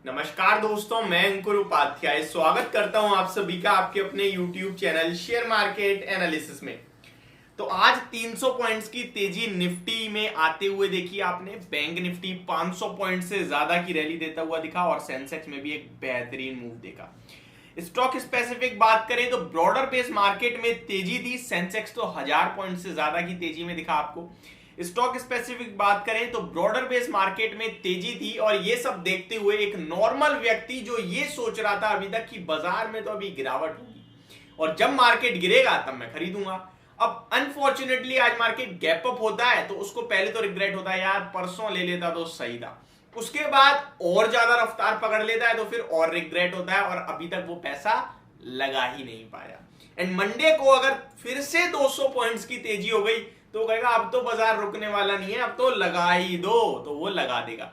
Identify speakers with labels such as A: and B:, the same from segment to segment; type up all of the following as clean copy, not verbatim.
A: नमस्कार दोस्तों, मैं अंकुर उपाध्याय स्वागत करता हूं आप सभी का आपके अपने YouTube channel share market analysis में। तो आज 300 पॉइंट्स की तेजी निफ्टी में आते हुए देखी आपने। बैंक निफ्टी 500 पॉइंट से ज्यादा की रैली देता हुआ दिखा और सेंसेक्स में भी एक बेहतरीन मूव देखा। स्टॉक स्पेसिफिक बात करें तो ब्रॉडर बेस मार्केट में तेजी थी। सेंसेक्स तो 1000 पॉइंट से ज्यादा की तेजी में दिखा आपको। स्टॉक स्पेसिफिक बात करें तो ब्रॉडर बेस मार्केट में तेजी थी और ये सब देखते हुए एक नॉर्मल व्यक्ति जो ये सोच रहा था अभी तक कि बाजार में तो अभी गिरावट होगी और जब मार्केट गिरेगा तब मैं खरीदूंगा। अब अनफॉर्चुनेटली आज मार्केट गैप अप होता है तो उसको पहले तो रिग्रेट होता है, यार परसों ले लेता तो सही था। उसके बाद और ज्यादा रफ्तार पकड़ लेता है तो फिर और रिग्रेट होता है और अभी तक वो पैसा लगा ही नहीं पाया। एंड मंडे को अगर फिर से 200 पॉइंट्स की तेजी हो गई तो कहेगा अब तो बाजार रुकने वाला नहीं है, अब तो लगा ही दो, तो वो लगा देगा।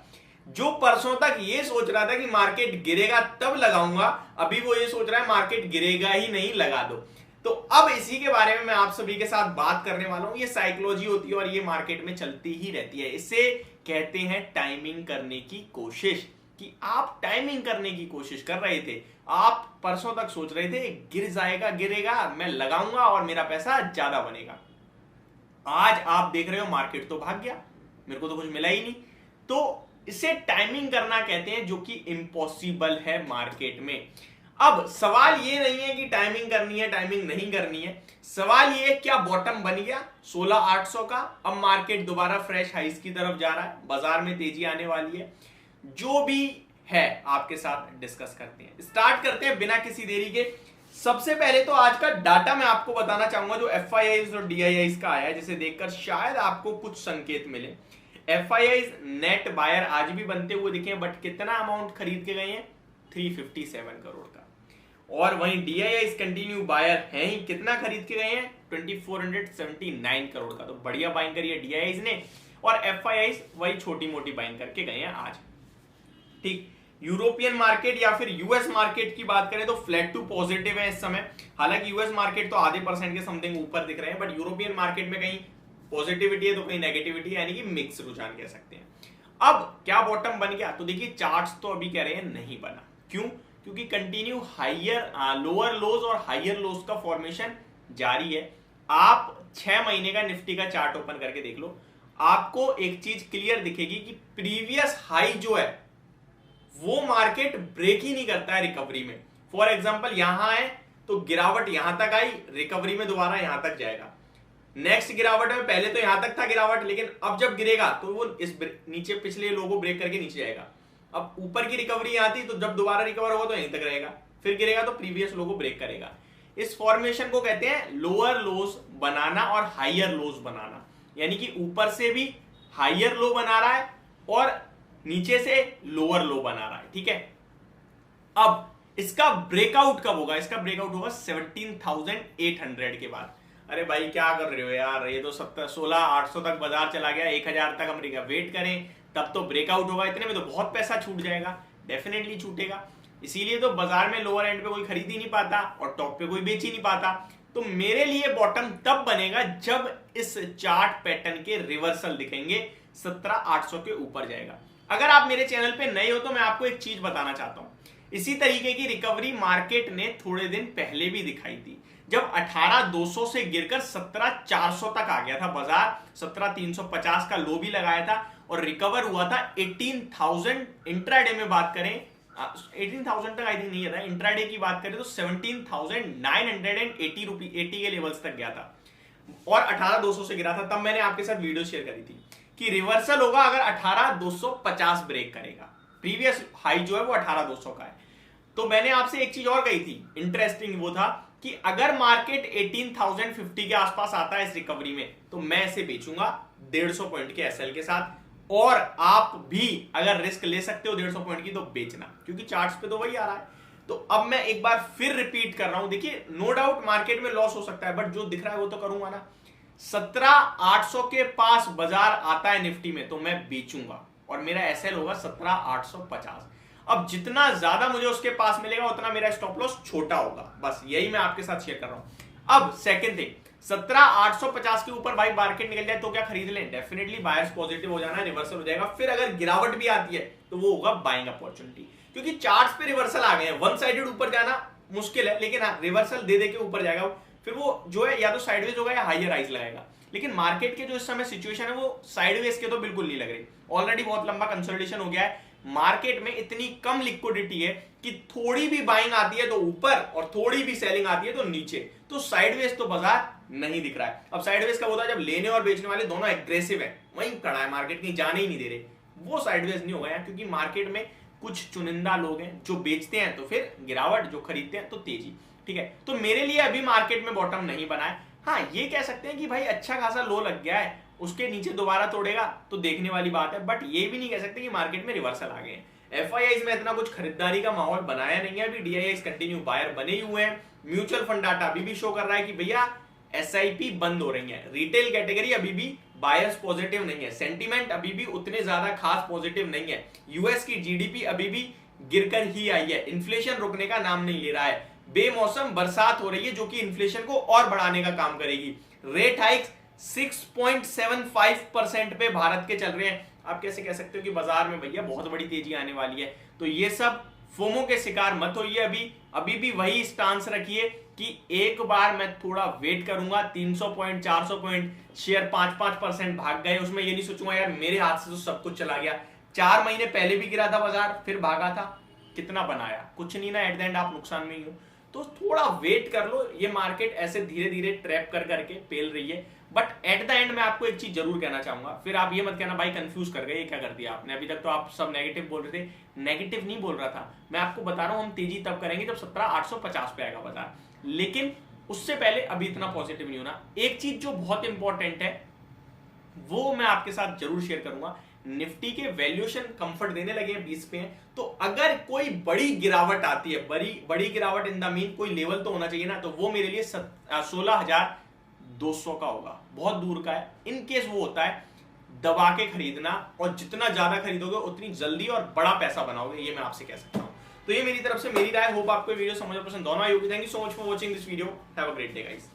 A: जो परसों तक ये सोच रहा था कि मार्केट गिरेगा तब लगाऊंगा, अभी वो ये सोच रहा है मार्केट गिरेगा ही नहीं, लगा दो। तो अब इसी के बारे में मैं आप सभी के साथ बात करने वाला हूं। ये साइकोलॉजी होती है और ये मार्केट में चलती ही रहती है। इसे कहते हैं टाइमिंग करने की कोशिश, कि आप टाइमिंग करने की कोशिश कर रहे थे। आप परसों तक सोच रहे थे गिर जाएगा, गिरेगा, मैं लगाऊंगा और मेरा पैसा ज्यादा बनेगा। आज आप देख रहे हो मार्केट तो भाग गया, मेरे को तो कुछ मिला ही नहीं। तो इसे टाइमिंग करना कहते हैं, जो कि इम्पॉसिबल है मार्केट में। अब सवाल ये नहीं है कि टाइमिंग करनी है टाइमिंग नहीं करनी है, सवाल ये है क्या बॉटम बन गया 16,800 का। अब मार्केट दोबारा फ्रेश हाइस की तरफ जा रहा है, बाजार में तेजी आने वाली है। जो भी है आपके साथ डिस्कस करते हैं, स्टार्ट करते हैं बिना किसी देरी के। सबसे पहले तो आज का डाटा मैं आपको बताना चाहूंगा जो एफआईआईज और डीआईआईज का आया है, जिसे देखकर शायद आपको कुछ संकेत मिले। एफआईआईज नेट बायर आज भी बनते हुए दिखे, बट कितना अमाउंट खरीद के गए हैं 357 करोड़ का। और वहीं डीआईआईज कंटिन्यू बायर हैं ही, कितना खरीद के गए हैं 2479 करोड़ का। तो बढ़िया बाइंग करी है डीआईआईज ने और एफआईआईज वही छोटी मोटी बाइंग करके गए हैं आज। ठीक, यूरोपियन मार्केट या फिर यूएस मार्केट की बात करें तो फ्लैट टू पॉजिटिव है इस समय। हालांकि यूएस मार्केट तो आधे % के समथिंग ऊपर दिख रहे हैं, बट यूरोपियन मार्केट में कहीं पॉजिटिविटी है तो कहीं नेगेटिविटी है, यानी कि मिक्स रुझान कह सकते हैं। अब क्या बॉटम बन गया, तो देखिए चार्ट्स तो अभी कह रहे हैं नहीं बना। क्यों? क्योंकि कंटिन्यू हाइयर लोअर लोज और हाइयर लोज का फॉर्मेशन जारी है। आप 6 महीने का निफ्टी का चार्ट ओपन करके देख लो, आपको एक चीज क्लियर दिखेगी कि प्रीवियस हाई जो है वो मार्केट ब्रेक ही नहीं करता है रिकवरी में। फॉर एग्जांपल यहां है तो गिरावट यहां तक आई, रिकवरी में दोबारा यहां तक जाएगा। नेक्स्ट गिरावट में पहले तो यहां तक था गिरावट, लेकिन अब जब गिरेगा तो वो इस नीचे पिछले लो को ब्रेक करके नीचे जाएगा। अब ऊपर की रिकवरी यहां थी तो जब दोबारा रिकवर होगा तो यहीं तक रहेगा, फिर गिरेगा तो प्रीवियस लो को ब्रेक करेगा। इस फॉर्मेशन को कहते हैं लोअर लोज बनाना और हाइयर लोज बनाना, यानी कि ऊपर से भी हाइयर लो बना रहा है और नीचे से लोअर लो बना रहा है। ठीक है, अब इसका ब्रेकआउट कब होगा? इसका ब्रेकआउट होगा 17,800 के बाद। अरे भाई क्या कर रहे हो यार, ये तो 16,800 तक बाजार चला गया, 1,000 तक अमेरिका वेट करें तब तो ब्रेकआउट होगा, इतने में तो बहुत पैसा छूट जाएगा। डेफिनेटली छूटेगा, इसीलिए तो बाजार में लोअर एंड पे कोई खरीद ही नहीं पाता और टॉप पे कोई बेच ही नहीं पाता। तो मेरे लिए बॉटम तब बनेगा जब इस चार्ट पैटर्न के रिवर्सल दिखेंगे, 17,800 के ऊपर जाएगा। अगर आप मेरे चैनल पे नए हो तो मैं आपको एक चीज बताना चाहता हूं, इसी तरीके की रिकवरी मार्केट ने थोड़े दिन पहले भी दिखाई थी, जब 18,200 से गिरकर 17,400 तक आ गया था बाजार। 17,350 का लो भी लगाया था और रिकवर हुआ था 18,000। इंट्राडे में बात करें 18,000 तक आई थिंक नहीं था, इंट्राडे की बात करें तो 17,980 रुपये 80 के लेवल्स तक गया था और 18,200 से गिरा था। तब मैंने आपके साथ वीडियो शेयर करी थी कि रिवर्सल होगा अगर 18,250 ब्रेक करेगा। प्रीवियस हाई जो है वो 18,200 का है। तो मैंने आपसे एक चीज और कही थी, इंटरेस्टिंग, वो था कि अगर मार्केट 18,050 के आसपास आता है इस रिकवरी में तो मैं इसे बेचूंगा 150 पॉइंट के एसएल के साथ। और आप भी अगर रिस्क ले सकते हो 150 पॉइंट की तो बेचना, क्योंकि चार्ट्स पे तो वही आ रहा है। तो अब मैं एक बार फिर रिपीट कर रहा हूं, देखिए नो डाउट मार्केट में लॉस हो सकता है, बट जो दिख रहा है वो तो करूंगा ना। 17,800 के पास बाजार आता है निफ्टी में तो मैं बेचूंगा और मेरा एसएल होगा 17,850। अब जितना ज्यादा मुझे उसके पास मिलेगा उतना मेरा स्टॉप लॉस छोटा होगा, बस यही मैं आपके साथ शेयर कर रहा हूं। अब सेकंड थिंग, 17,850 के ऊपर भाई मार्केट निकल जाए तो क्या खरीद लें? डेफिनेटली बायर्स पॉजिटिव हो जाना है, रिवर्सल हो जाएगा। फिर अगर गिरावट भी आती है तो वो होगा बाइंग अपॉर्चुनिटी, क्योंकि चार्ट्स पे रिवर्सल आ गए हैं। वन साइडेड ऊपर जाना मुश्किल है, लेकिन हाँ रिवर्सल दे दे के ऊपर जाएगा वो, फिर वो जो है या तो साइडवेज होगा या हायर राइज लगाएगा। लेकिन मार्केट के जो इस समय सिचुएशन है वो साइडवेज के तो बिल्कुल नहीं लग रही। ऑलरेडी बहुत लंबा कंसोलिडेशन हो गया है, मार्केट में इतनी कम लिक्विडिटी है कि थोड़ी भी बाइंग आती है तो ऊपर और थोड़ी भी सेलिंग आती है तो नीचे, तो साइडवेज तो बाजार नहीं दिख रहा है। अब साइडवेज कब होता है? जब लेने और बेचने वाले दोनों एग्रेसिव है, वहीं खड़ा है मार्केट, कहीं जाने ही नहीं दे रहे, वो साइडवेज नहीं होगा, क्योंकि मार्केट में कुछ चुनिंदा लोग हैं जो बेचते हैं तो फिर गिरावट, जो खरीदते हैं तो तेजी। ठीक है, तो मेरे लिए अभी मार्केट में बॉटम नहीं बना है। हाँ ये कह सकते हैं कि भाई अच्छा खासा लो लग गया है, उसके नीचे दोबारा तोड़ेगा तो देखने वाली बात है, बट ये भी नहीं कह सकते कि मार्केट में रिवर्सल आ गए हैं। एफआईआईज में इतना कुछ खरीदारी का माहौल बनाया नहीं है, अभी डीआईआईज कंटिन्यू बायर बने ही हुए हैं। म्यूचुअल फंड डाटा अभी भी शो कर रहा है कि भैया एसआईपी बंद हो रही है। रिटेल कैटेगरी अभी भी बायर्स पॉजिटिव नहीं है, सेंटीमेंट अभी भी उतने ज्यादा खास पॉजिटिव नहीं है। यूएस की जीडीपी अभी भी गिरकर ही आई है, इन्फ्लेशन रुकने का नाम नहीं ले रहा है, बेमौसम बरसात हो रही है जो कि इन्फ्लेशन को और बढ़ाने का काम करेगी। रेट हाइक्स 6.75% पे भारत के चल रहे हैं। आप कैसे कह सकते हो कि बाजार में भैया बहुत बड़ी तेजी आने वाली है? तो ये सब फोमो के शिकार मत होइए, अभी भी वही स्टांस रखिए कि एक बार मैं थोड़ा वेट करूंगा। 300 पॉइंट 400 पॉइंट शेयर 5% भाग गए, उसमें ये नहीं सोचूंगा यार मेरे हाथ से तो सब कुछ चला गया। 4 महीने पहले भी गिरा था बाजार, फिर भागा था, कितना बनाया? कुछ नहीं ना, एट द एंड आप नुकसान में ही हो। तो थोड़ा वेट कर लो, ये मार्केट ऐसे धीरे धीरे ट्रैप कर करके पेल रही है। बट एट द एंड मैं आपको एक चीज जरूर कहना चाहूंगा, फिर आप ये मत कहना भाई कंफ्यूज कर गए, ये क्या कर दिया आपने, अभी तक तो आप सब नेगेटिव बोल रहे थे। नेगेटिव नहीं बोल रहा था, मैं आपको बता रहा हूं हम तेजी तब करेंगे जब 17,850 पे आएगा बाजार, लेकिन उससे पहले अभी इतना पॉजिटिव नहीं होना। एक चीज जो बहुत इंपॉर्टेंट है वो मैं आपके साथ जरूर शेयर करूंगा, निफ्टी के वैल्यूएशन कंफर्ट देने लगे हैं 20 पे हैं, तो अगर कोई बड़ी गिरावट आती है, बड़ी गिरावट इन द मीन कोई लेवल तो होना चाहिए ना, तो वो मेरे लिए 16,200 का होगा, बहुत दूर का है। इन केस वो होता है, दबा के खरीदना, और जितना ज्यादा खरीदोगे उतनी जल्दी और बड़ा पैसा बनाओगे, ये मैं आपसे कह सकता हूं। तो ये मेरी तरफ से मेरी राय, होप आपको वीडियो समझ पसंद दोनों आई होगी। Thank you so much for watching this video, have a great day guys.